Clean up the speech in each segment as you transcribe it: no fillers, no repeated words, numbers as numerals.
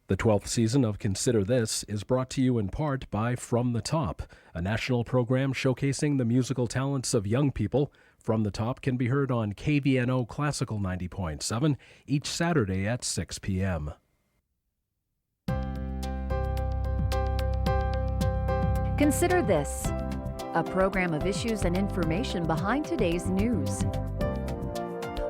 The 12th season of Consider This is brought to you in part by From the Top, a national program showcasing the musical talents of young people. From the Top can be heard on KVNO Classical 90.7 each Saturday at 6 p.m. Consider This, a program of issues and information behind today's news.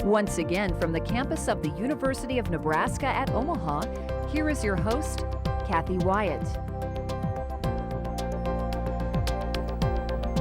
Once again, from the campus of the University of Nebraska at Omaha, here is your host, Kathy Wyatt.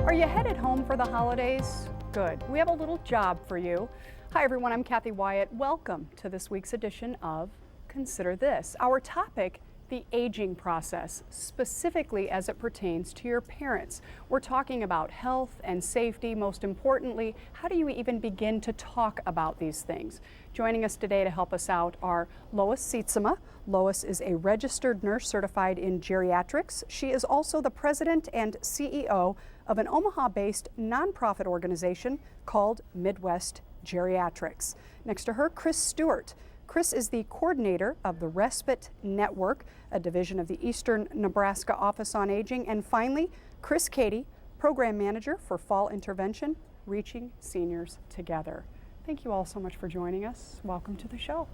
Are you headed home for the holidays? Good. We have a little job for you. Hi everyone, I'm Kathy Wyatt. Welcome to this week's edition of Consider This. Our topic, the aging process, specifically as it pertains to your parents. We're talking about health and safety. Most importantly, how do you even begin to talk about these things? Joining us today to help us out are Lois Sietsema. Lois is a registered nurse certified in geriatrics. She is also the president and CEO of an Omaha-based nonprofit organization called Midwest Geriatrics. Next to her, Chris Stewart. Chris is the coordinator of the Respite Network, a division of the Eastern Nebraska Office on Aging. And finally, Chris Cady, program manager for Fall Intervention, Reaching Seniors Together. Thank you all so much for joining us. Welcome to the show.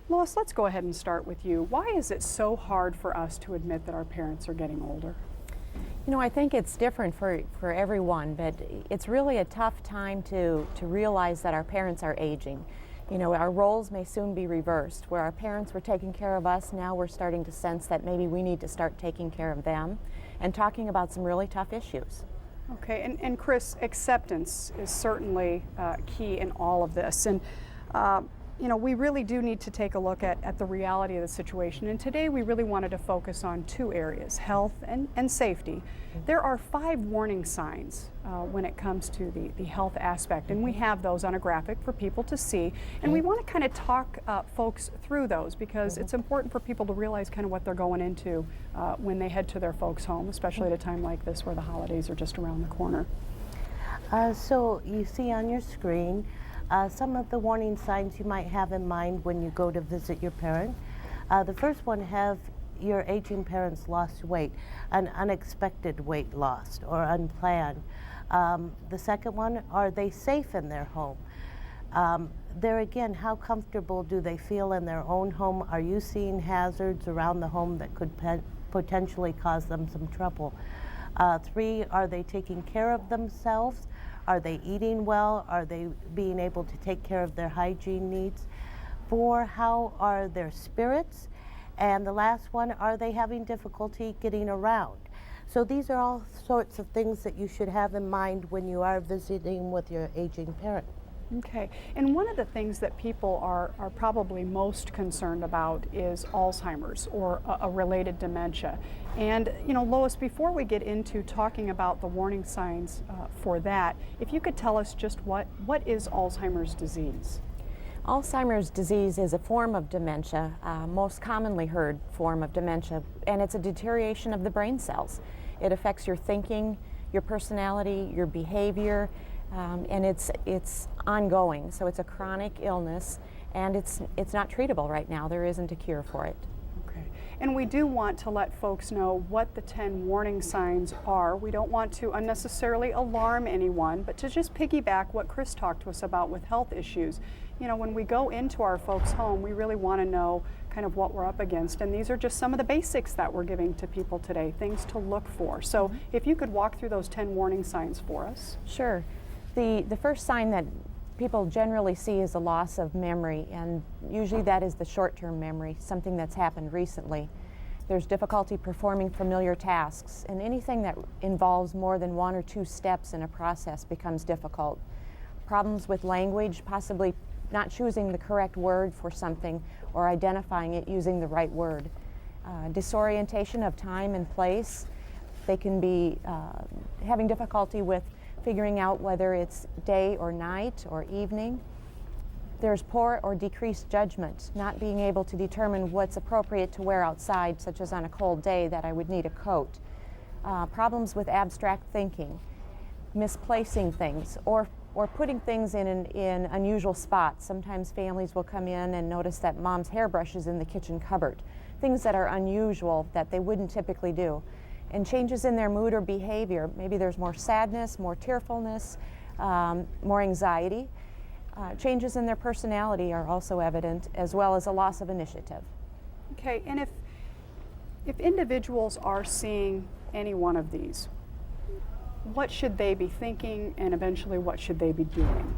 Lois, let's go ahead and start with you. Why is it so hard for us to admit that our parents are getting older? You know, I think it's different for everyone, but it's really a tough time to realize that our parents are aging. You know, our roles may soon be reversed. Where our parents were taking care of us, now we're starting to sense that maybe we need to start taking care of them and talking about some really tough issues. Okay, and Chris, acceptance is certainly key in all of this. And you know, we really do need to take a look at the reality of the situation. And today we really wanted to focus on two areas, health and safety. There are 5 warning signs when it comes to the health aspect, and we have those on a graphic for people to see. And we want to kind of talk folks through those because it's important for people to realize kind of what they're going into when they head to their folks' home, especially at a time like this where the holidays are just around the corner. So you see on your screen some of the warning signs you might have in mind when you go to visit your parent. The first one, have your aging parents lost weight, an unexpected weight loss or unplanned. The second one, are they safe in their home? There again, how comfortable do they feel in their own home? Are you seeing hazards around the home that could potentially cause them some trouble? 3, are they taking care of themselves? Are they eating well? Are they being able to take care of their hygiene needs? 4, how are their spirits? And the last one, are they having difficulty getting around? So these are all sorts of things that you should have in mind when you are visiting with your aging parent. Okay, and one of the things that people are probably most concerned about is Alzheimer's or a related dementia. And you know, Lois, before we get into talking about the warning signs for that, if you could tell us just what is Alzheimer's disease? Alzheimer's disease is a form of dementia, most commonly heard form of dementia, and it's a deterioration of the brain cells. It affects your thinking, your personality, your behavior, and it's ongoing. So it's a chronic illness, and it's not treatable right now. There isn't a cure for it. Okay, and we do want to let folks know what the 10 warning signs are. We don't want to unnecessarily alarm anyone, but to just piggyback what Chris talked to us about with health issues. You know, when we go into our folks' home, we really want to know kind of what we're up against, and these are just some of the basics that we're giving to people today, things to look for. So if you could walk through those 10 warning signs for us. Sure. The first sign that people generally see is a loss of memory, and usually that is the short-term memory, something that's happened recently. There's difficulty performing familiar tasks, and anything that involves more than 1 or 2 steps in a process becomes difficult. Problems with language, possibly not choosing the correct word for something or identifying it using the right word. Disorientation of time and place. They can be having difficulty with figuring out whether it's day or night or evening. There's poor or decreased judgment, not being able to determine what's appropriate to wear outside, such as on a cold day that I would need a coat. Problems with abstract thinking, misplacing things, or or putting things in unusual spots. Sometimes families will come in and notice that mom's hairbrush is in the kitchen cupboard, things that are unusual that they wouldn't typically do. And changes in their mood or behavior, maybe there's more sadness, more tearfulness, more anxiety. Changes in their personality are also evident, as well as a loss of initiative. Okay, and if individuals are seeing any one of these, what should they be thinking, and eventually what should they be doing?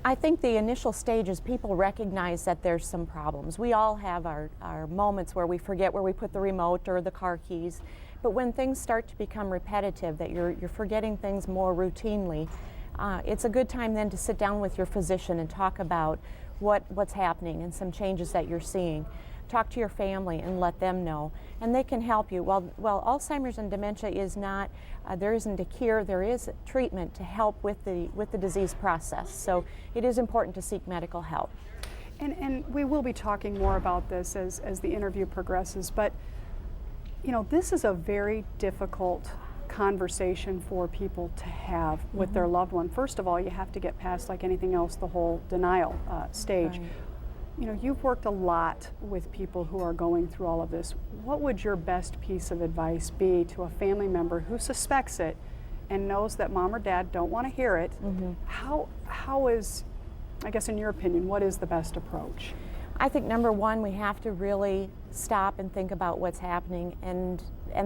I think the initial stage is people recognize that there's some problems. We all have our moments where we forget where we put the remote or the car keys, but when things start to become repetitive, that you're forgetting things more routinely, it's a good time then to sit down with your physician and talk about what's happening and some changes that you're seeing. Talk to your family and let them know, and they can help you. Well, Alzheimer's and dementia is not, there isn't a cure, there is treatment to help with the disease process. So it is important to seek medical help. And we will be talking more about this as the interview progresses, but you know, this is a very difficult conversation for people to have with their loved one. First of all, you have to get past, like anything else, the whole denial stage. Right. You know, you've worked a lot with people who are going through all of this. What would your best piece of advice be to a family member who suspects it and knows that mom or dad don't want to hear it? How is, I guess in your opinion, what is the best approach? I think number one, we have to really stop and think about what's happening, and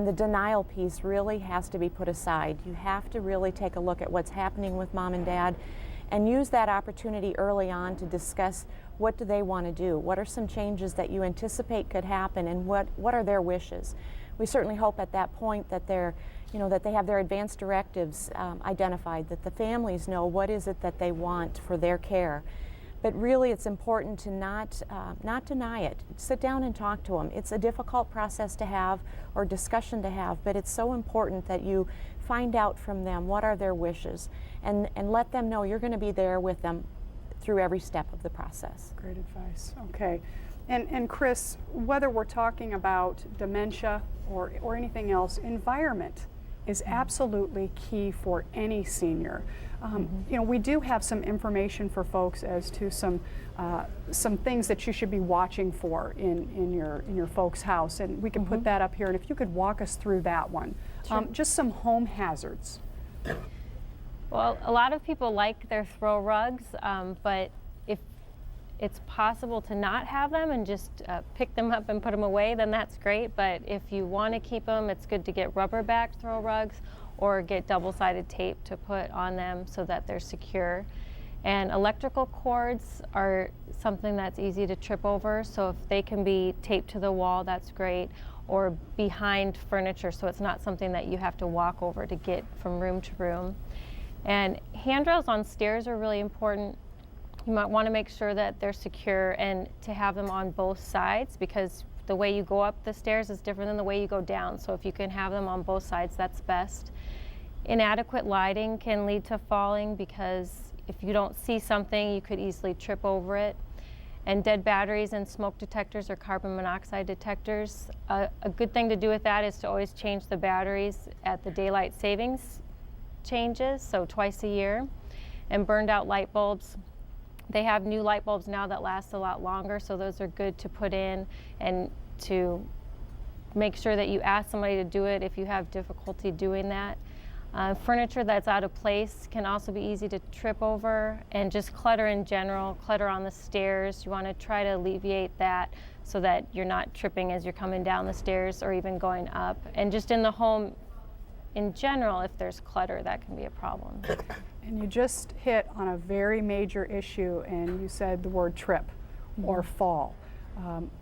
the denial piece really has to be put aside. You have to really take a look at what's happening with mom and dad and use that opportunity early on to discuss what do they want to do, what are some changes that you anticipate could happen, and what are their wishes. We certainly hope at that point that that they have their advance directives identified, that the families know what is it that they want for their care. But really, it's important to not deny it. Sit down and talk to them. It's a difficult process to have or discussion to have, but it's so important that you find out from them what are their wishes and let them know you're going to be there with them through every step of the process. Great advice. Okay. And Chris, whether we're talking about dementia or anything else, environment is absolutely key for any senior. You know, we do have some information for folks as to some things that you should be watching for in your folks' house, and we can put that up here. And if you could walk us through that one, just some home hazards. Well, a lot of people like their throw rugs, but if it's possible to not have them and just pick them up and put them away, then that's great. But if you want to keep them, it's good to get rubber-backed throw rugs or get double-sided tape to put on them so that they're secure. And electrical cords are something that's easy to trip over, so if they can be taped to the wall, that's great, or behind furniture, so it's not something that you have to walk over to get from room to room. And handrails on stairs are really important. You might want to make sure that they're secure and to have them on both sides, because the way you go up the stairs is different than the way you go down. So if you can have them on both sides, that's best. Inadequate lighting can lead to falling, because if you don't see something, you could easily trip over it. And dead batteries and smoke detectors or carbon monoxide detectors. A good thing to do with that is to always change the batteries at the daylight savings changes, so twice a year. And burned out light bulbs. They have new light bulbs now that last a lot longer, so those are good to put in, and to make sure that you ask somebody to do it if you have difficulty doing that. Furniture that's out of place can also be easy to trip over, and just clutter in general, clutter on the stairs. You want to try to alleviate that so that you're not tripping as you're coming down the stairs or even going up. And just in the home in general, if there's clutter, that can be a problem. And you just hit on a very major issue, and you said the word trip or fall.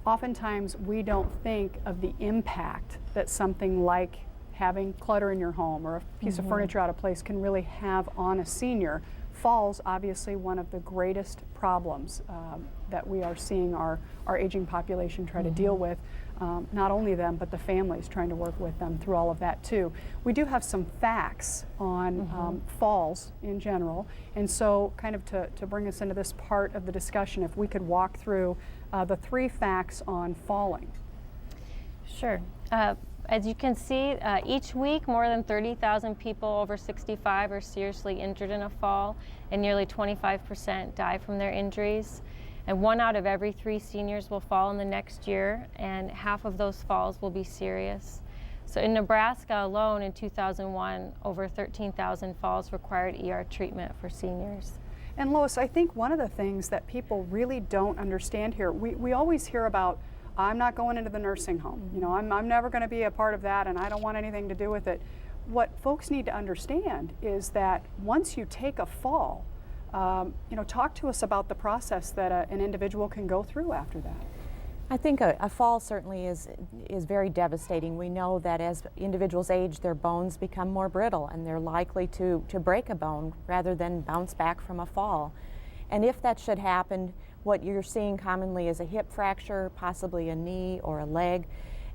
Oftentimes we don't think of the impact that something like having clutter in your home or a piece of furniture out of place can really have on a senior. Falls, obviously, one of the greatest problems that we are seeing our aging population try to deal with. Not only them, but the families trying to work with them through all of that too. We do have some facts on falls in general, and so kind of to bring us into this part of the discussion, if we could walk through the 3 facts on falling. Sure. As you can see, each week more than 30,000 people over 65 are seriously injured in a fall, and nearly 25% die from their injuries. And 1 out of every 3 seniors will fall in the next year, and half of those falls will be serious. So in Nebraska alone in 2001, over 13,000 falls required ER treatment for seniors. And Lois, I think one of the things that people really don't understand here, we always hear about, I'm not going into the nursing home. You know, I'm never going to be a part of that, and I don't want anything to do with it. What folks need to understand is that once you take a fall, you know, talk to us about the process that an individual can go through after that. I think a fall certainly is very devastating. We know that as individuals age, their bones become more brittle and they're likely to break a bone rather than bounce back from a fall. And if that should happen, what you're seeing commonly is a hip fracture, possibly a knee or a leg.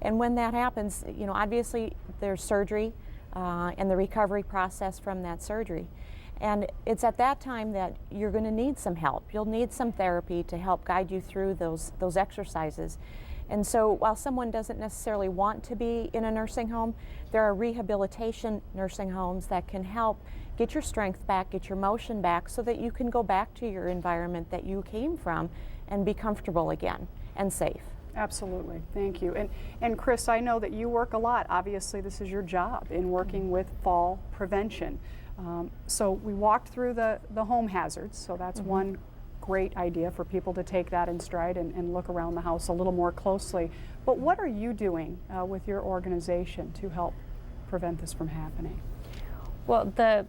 And when that happens, you know, obviously there's surgery and the recovery process from that surgery. And it's at that time that you're going to need some help. You'll need some therapy to help guide you through those exercises. And so while someone doesn't necessarily want to be in a nursing home, there are rehabilitation nursing homes that can help get your strength back, get your motion back, so that you can go back to your environment that you came from and be comfortable again and safe. Absolutely, thank you. And Chris, I know that you work a lot. Obviously, this is your job in working with fall prevention. So we walked through the home hazards, so that's one great idea for people to take that in stride and look around the house a little more closely. But what are you doing with your organization to help prevent this from happening? Well, the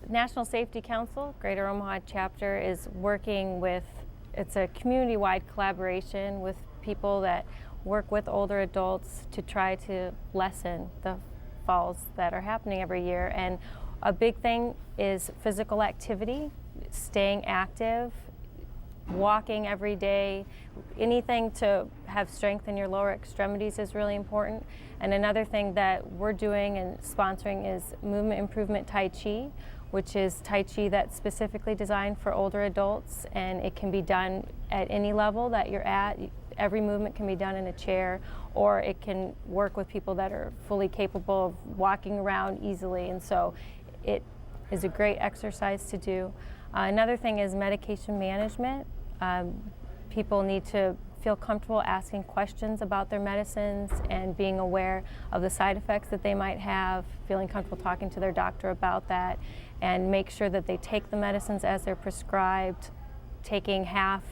National Safety Council, Greater Omaha chapter, is working with, it's a community-wide collaboration with people that work with older adults to try to lessen the falls that are happening every year. And a big thing is physical activity, staying active, walking every day. Anything to have strength in your lower extremities is really important. And another thing that we're doing and sponsoring is Movement Improvement Tai Chi, which is Tai Chi that's specifically designed for older adults, and it can be done at any level that you're at. Every movement can be done in a chair, or it can work with people that are fully capable of walking around easily. And so it is a great exercise to do. Another thing is medication management. People need to feel comfortable asking questions about their medicines and being aware of the side effects that they might have, feeling comfortable talking to their doctor about that, and make sure that they take the medicines as they're prescribed. Taking half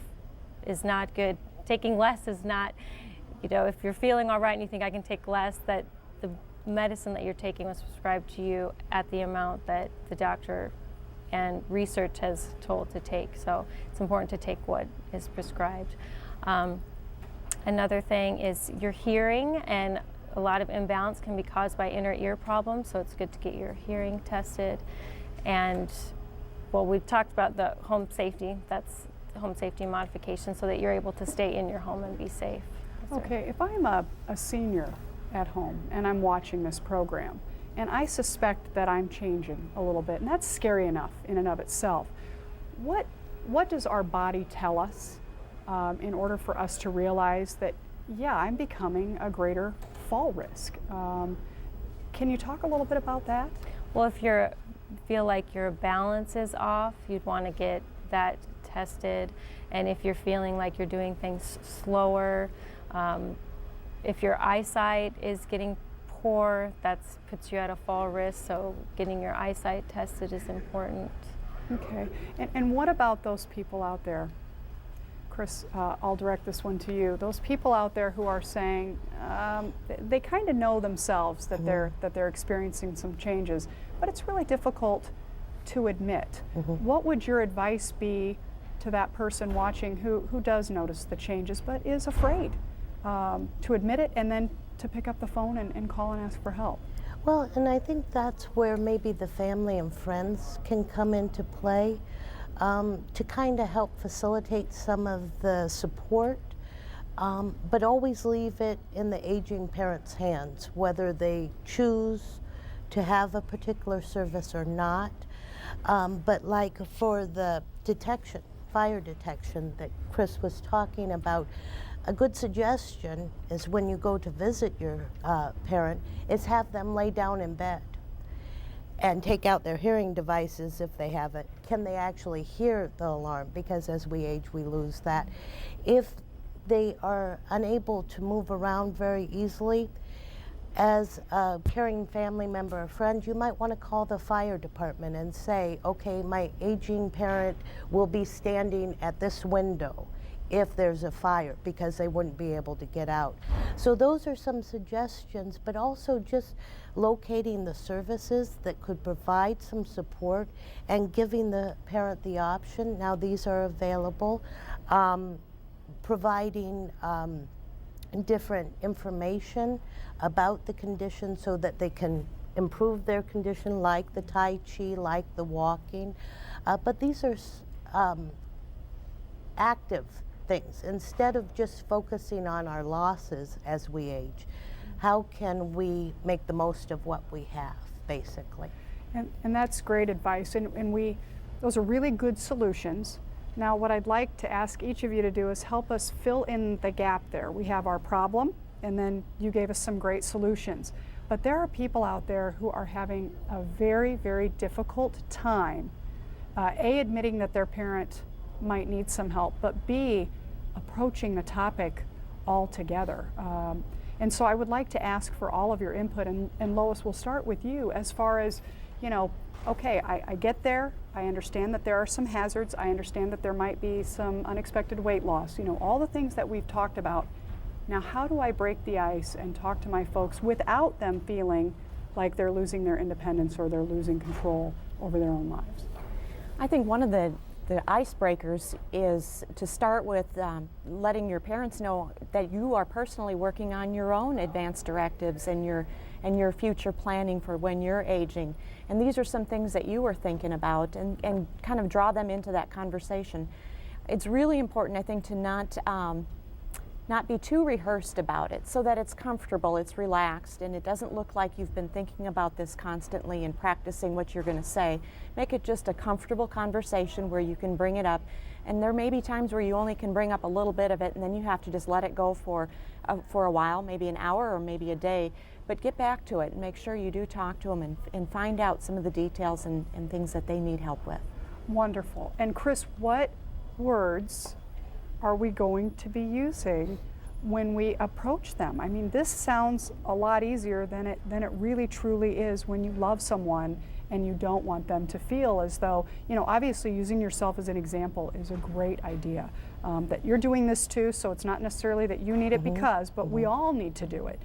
is not good. Taking less is not, you know, if you're feeling all right and you think I can take less, that the medicine that you're taking was prescribed to you at the amount that the doctor and research has told to take. So it's important to take what is prescribed. Another thing is your hearing, and a lot of imbalance can be caused by inner ear problems, so it's good to get your hearing tested. And well, we've talked about the home safety. That's home safety modification so that you're able to stay in your home and be safe. Okay, if I'm a senior at home and I'm watching this program and I suspect that I'm changing a little bit, and that's scary enough in and of itself, what does our body tell us in order for us to realize that, yeah, I'm becoming a greater fall risk? Can you talk a little bit about that? Well, if you feel like your balance is off, you'd want to get that tested. And if you're feeling like you're doing things slower, if your eyesight is getting poor, that puts you at a fall risk, so getting your eyesight tested is important. Okay, and what about those people out there? Chris, I'll direct this one to you. Those people out there who are saying they kind of know themselves that they're experiencing some changes, but it's really difficult to admit. What would your advice be to that person watching who does notice the changes but is afraid to admit it and then to pick up the phone and call and ask for help? Well, and I think that's where maybe the family and friends can come into play to kind of help facilitate some of the support, but always leave it in the aging parent's hands, whether they choose to have a particular service or not. But like for the detection, fire detection that Chris was talking about, A good suggestion is when you go to visit your parent is have them lay down in bed and take out their hearing devices if they have it. Can they actually hear the alarm? Because as we age, we lose that. If they are unable to move around very easily, as a caring family member or friend, you might want to call the fire department and say, okay, my aging parent will be standing at this window if there's a fire, because they wouldn't be able to get out. So those are some suggestions, but also just locating the services that could provide some support and giving the parent the option. Now these are available. Providing different information about the condition so that they can improve their condition, like the Tai Chi, like the walking. But these are active things. Instead of just focusing on our losses as we age, how can we make the most of what we have, basically? And that's great advice, and those are really good solutions. Now what I'd like to ask each of you to do is help us fill in the gap there. We have our problem, and then you gave us some great solutions. But there are people out there who are having a very, very difficult time, A, admitting that their parent might need some help, but B, approaching the topic altogether. And so I would like to ask for all of your input, and Lois, we'll start with you as far as, okay, I get there, I understand that there are some hazards, I understand that there might be some unexpected weight loss, all the things that we've talked about. Now, how do I break the ice and talk to my folks without them feeling like they're losing their independence or they're losing control over their own lives? I think one of the icebreakers is to start with letting your parents know that you are personally working on your own advance directives and your future planning for when you're aging. And these are some things that you are thinking about, and kind of draw them into that conversation. It's really important, I think, to not be too rehearsed about it, so that it's comfortable, it's relaxed, and it doesn't look like you've been thinking about this constantly and practicing what you're going to say. Make it just a comfortable conversation where you can bring it up. And there may be times where you only can bring up a little bit of it, and then you have to just let it go for a while, maybe an hour or maybe a day. But get back to it and make sure you do talk to them and find out some of the details and things that they need help with. Wonderful. And Chris, what words are we going to be using when we approach them? I mean, this sounds a lot easier than it really truly is when you love someone and you don't want them to feel as though, obviously using yourself as an example is a great idea. That you're doing this too, so it's not necessarily that you need it but we all need to do it.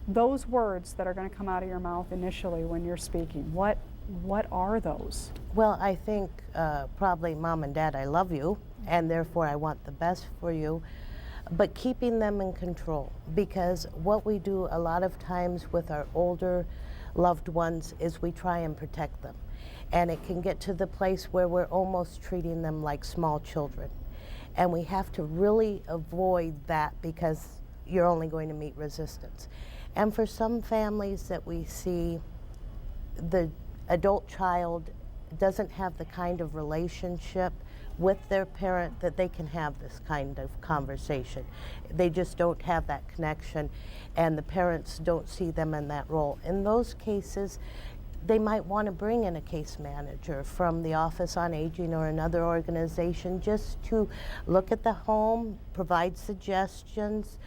Those words that are going to come out of your mouth initially when you're speaking, what are those? Well, I think probably Mom and Dad, I love you, and therefore I want the best for you, but keeping them in control, because what we do a lot of times with our older loved ones is we try and protect them, and it can get to the place where we're almost treating them like small children, and we have to really avoid that, because you're only going to meet resistance. And for some families that we see, the adult child doesn't have the kind of relationship with their parent that they can have this kind of conversation. They just don't have that connection, and the parents don't see them in that role. In those cases, they might want to bring in a case manager from the Office on Aging or another organization just to look at the home, provide suggestions,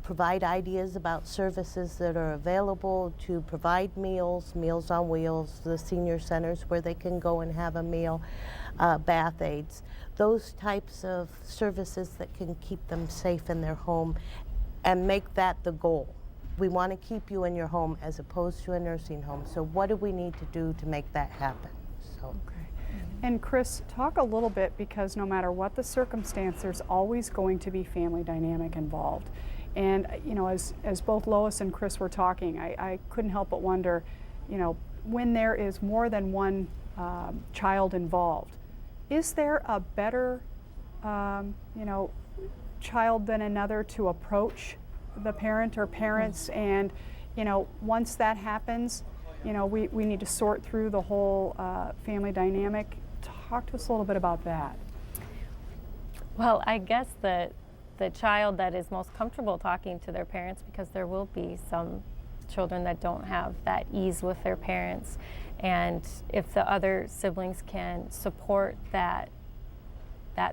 provide ideas about services that are available, to provide meals, Meals on Wheels, the senior centers where they can go and have a meal, bath aids, those types of services that can keep them safe in their home, and make that the goal. We want to keep you in your home as opposed to a nursing home. So what do we need to do to make that happen? So. Okay. And Chris, talk a little bit, because no matter what the circumstance, there's always going to be family dynamic involved. And as both Lois and Chris were talking, I couldn't help but wonder, when there is more than one child involved, is there a better, child than another to approach the parent or parents? And, once that happens, we need to sort through the whole family dynamic. Talk to us a little bit about that. Well, I guess the the child that is most comfortable talking to their parents, because there will be some children that don't have that ease with their parents. And if the other siblings can support that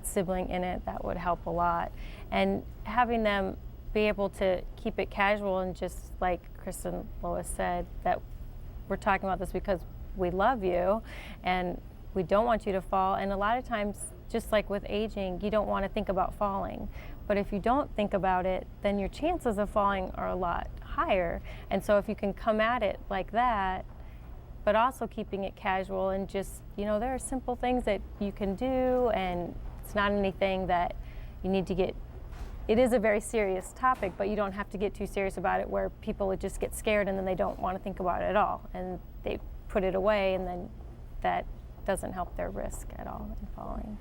sibling in it, that would help a lot. And having them be able to keep it casual, and just like Chris and Lois said, that we're talking about this because we love you and we don't want you to fall. And a lot of times, just like with aging, you don't want to think about falling. But if you don't think about it, then your chances of falling are a lot higher. And so if you can come at it like that, but also keeping it casual, and just, there are simple things that you can do, and it's not anything that you need to get. It is a very serious topic, but you don't have to get too serious about it where people would just get scared and then they don't want to think about it at all, and they put it away, and then that doesn't help their risk at all in falling.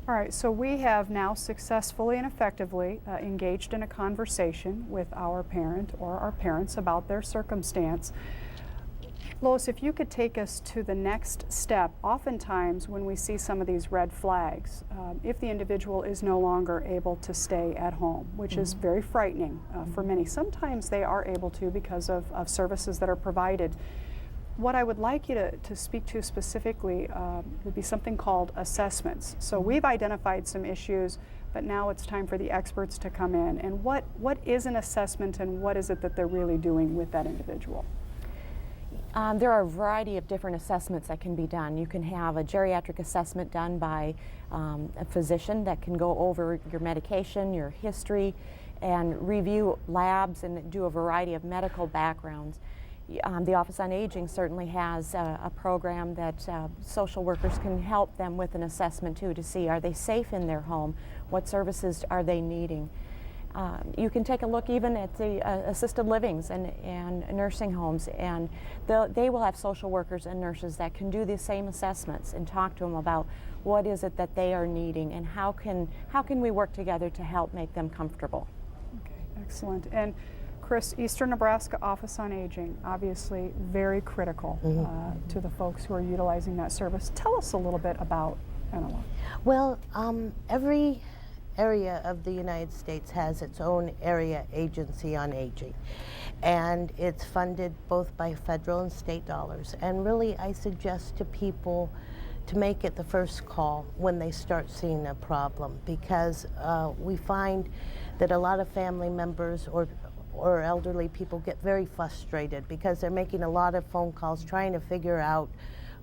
All right, so we have now successfully and effectively engaged in a conversation with our parent or our parents about their circumstance. Lois, if you could take us to the next step. Oftentimes when we see some of these red flags, if the individual is no longer able to stay at home, which is very frightening for many, sometimes they are able to because of services that are provided. What I would like you to speak to specifically would be something called assessments. So we've identified some issues, but now it's time for the experts to come in. And what is an assessment, and what is it that they're really doing with that individual? There are a variety of different assessments that can be done. You can have a geriatric assessment done by a physician that can go over your medication, your history, and review labs and do a variety of medical backgrounds. The Office on Aging certainly has a program that social workers can help them with an assessment too, to see, are they safe in their home? What services are they needing? You can take a look even at the assisted livings and nursing homes, and they will have social workers and nurses that can do the same assessments and talk to them about what is it that they are needing, and how can we work together to help make them comfortable. Okay, excellent. And Chris, Eastern Nebraska Office on Aging, obviously very critical to the folks who are utilizing that service. Tell us a little bit about NOA. Well, every area of the United States has its own area agency on aging, and it's funded both by federal and state dollars. And really, I suggest to people to make it the first call when they start seeing a problem, because we find that a lot of family members or elderly people get very frustrated because they're making a lot of phone calls trying to figure out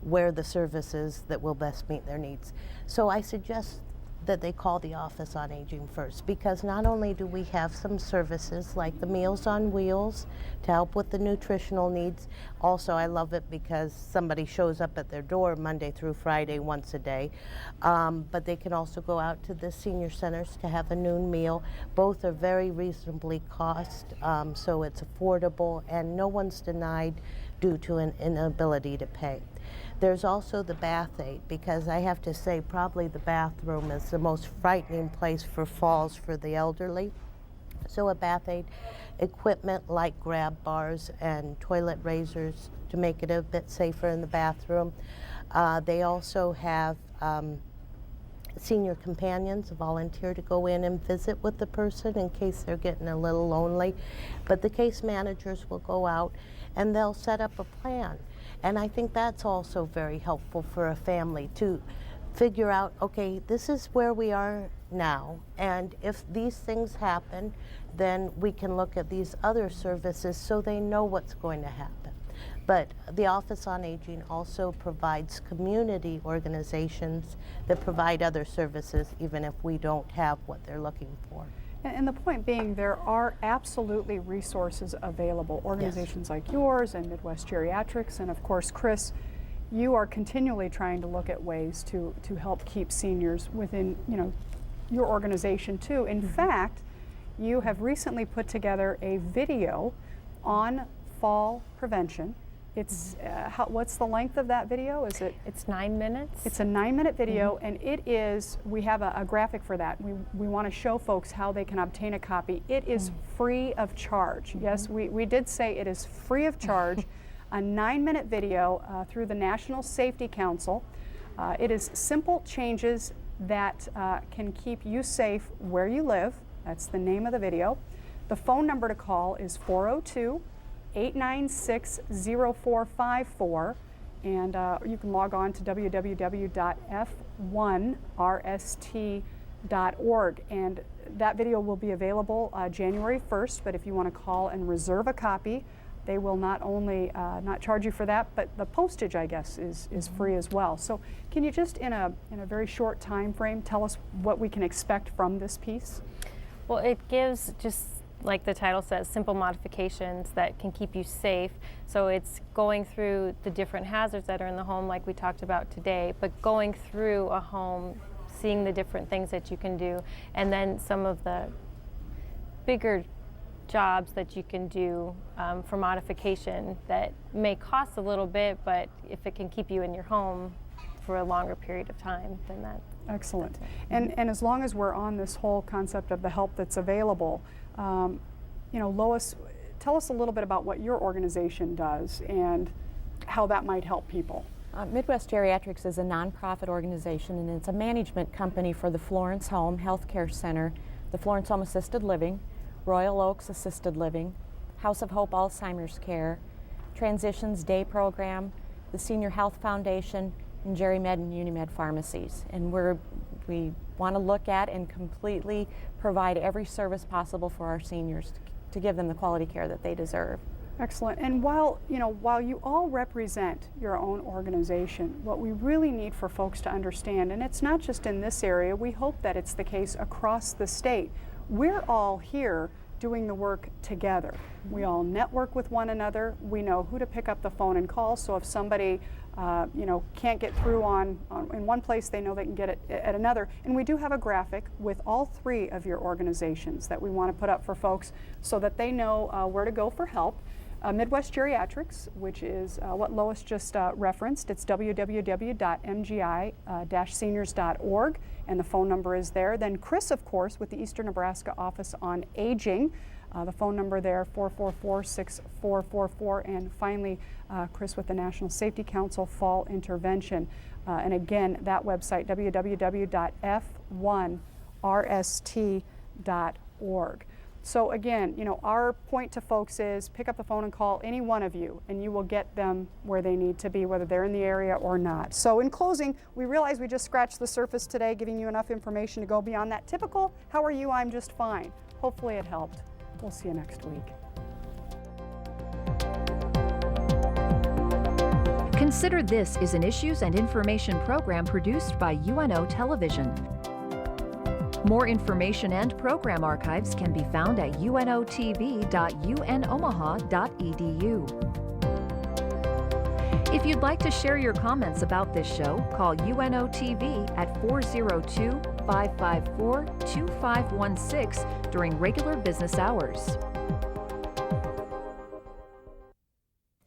where the service is that will best meet their needs. So I suggest that they call the Office on Aging first, because not only do we have some services like the Meals on Wheels to help with the nutritional needs. Also, I love it because somebody shows up at their door Monday through Friday once a day, but they can also go out to the senior centers to have a noon meal. Both are very reasonably cost, so it's affordable, and no one's denied due to an inability to pay. There's also the bath aid, because I have to say probably the bathroom is the most frightening place for falls for the elderly. So a bath aid, equipment like grab bars and toilet razors to make it a bit safer in the bathroom. They also have senior companions volunteer to go in and visit with the person in case they're getting a little lonely. But the case managers will go out and they'll set up a plan. And I think that's also very helpful for a family to figure out, okay, this is where we are now, and if these things happen, then we can look at these other services so they know what's going to happen. But the Office on Aging also provides community organizations that provide other services even if we don't have what they're looking for. And the point being, there are absolutely resources available. Organizations like yours and Midwest Geriatrics, and of course, Chris, you are continually trying to look at ways to help keep seniors within, your organization too. In fact, you have recently put together a video on fall prevention. It's what's the length of that video? It's 9 minutes. It's a 9-minute video, and it is. We have a graphic for that. We want to show folks how they can obtain a copy. It is free of charge. Yes, we did say it is free of charge. A 9-minute video through the National Safety Council. It is simple changes that can keep you safe where you live, That's the name of the video. The phone number to call is 402-896-0454. And you can log on to www.f1rst.org. And that video will be available January 1st, but if you want to call and reserve a copy, they will not only not charge you for that, but the postage, I guess, is free as well. So can you just, in a very short time frame, tell us what we can expect from this piece? Well, it gives, just like the title says, simple modifications that can keep you safe. So it's going through the different hazards that are in the home like we talked about today, but going through a home, seeing the different things that you can do, and then some of the bigger jobs that you can do for modification that may cost a little bit, but if it can keep you in your home for a longer period of time, then that. Excellent. And as long as we're on this whole concept of the help that's available, Lois, tell us a little bit about what your organization does and how that might help people. Midwest Geriatrics is a nonprofit organization, and it's a management company for the Florence Home Health Care Center, the Florence Home Assisted Living, Royal Oaks Assisted Living, House of Hope Alzheimer's Care, Transitions Day Program, the Senior Health Foundation, and GeriMed and Unimed Pharmacies. And we want to look at and completely provide every service possible for our seniors to give them the quality care that they deserve. Excellent. And while you all represent your own organization, what we really need for folks to understand, and it's not just in this area, we hope that it's the case across the state, we're all here doing the work together. We all network with one another. We know who to pick up the phone and call. So if somebody can't get through in one place, they know they can get it at another. And we do have a graphic with all three of your organizations that we want to put up for folks so that they know where to go for help. Midwest Geriatrics, which is what Lois just referenced. It's www.mgi-seniors.org, and the phone number is there. Then Chris, of course, with the Eastern Nebraska Office on Aging, the phone number there, 444-6444. And finally, Chris with the National Safety Council Fall Intervention. And again, that website, www.f1rst.org. So again, our point to folks is pick up the phone and call any one of you, and you will get them where they need to be, whether they're in the area or not. So in closing, we realize we just scratched the surface today, giving you enough information to go beyond that typical, how are you, I'm just fine. Hopefully it helped. We'll see you next week. Consider This is an issues and information program produced by UNO Television. More information and program archives can be found at untv.unomaha.edu. If you'd like to share your comments about this show, call UNO TV at 402-554-2516 during regular business hours.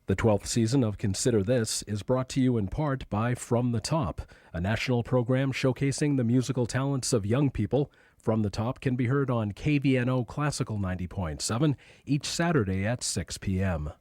The 12th season of Consider This is brought to you in part by From the Top, a national program showcasing the musical talents of young people. From the Top can be heard on KVNO Classical 90.7 each Saturday at 6 p.m.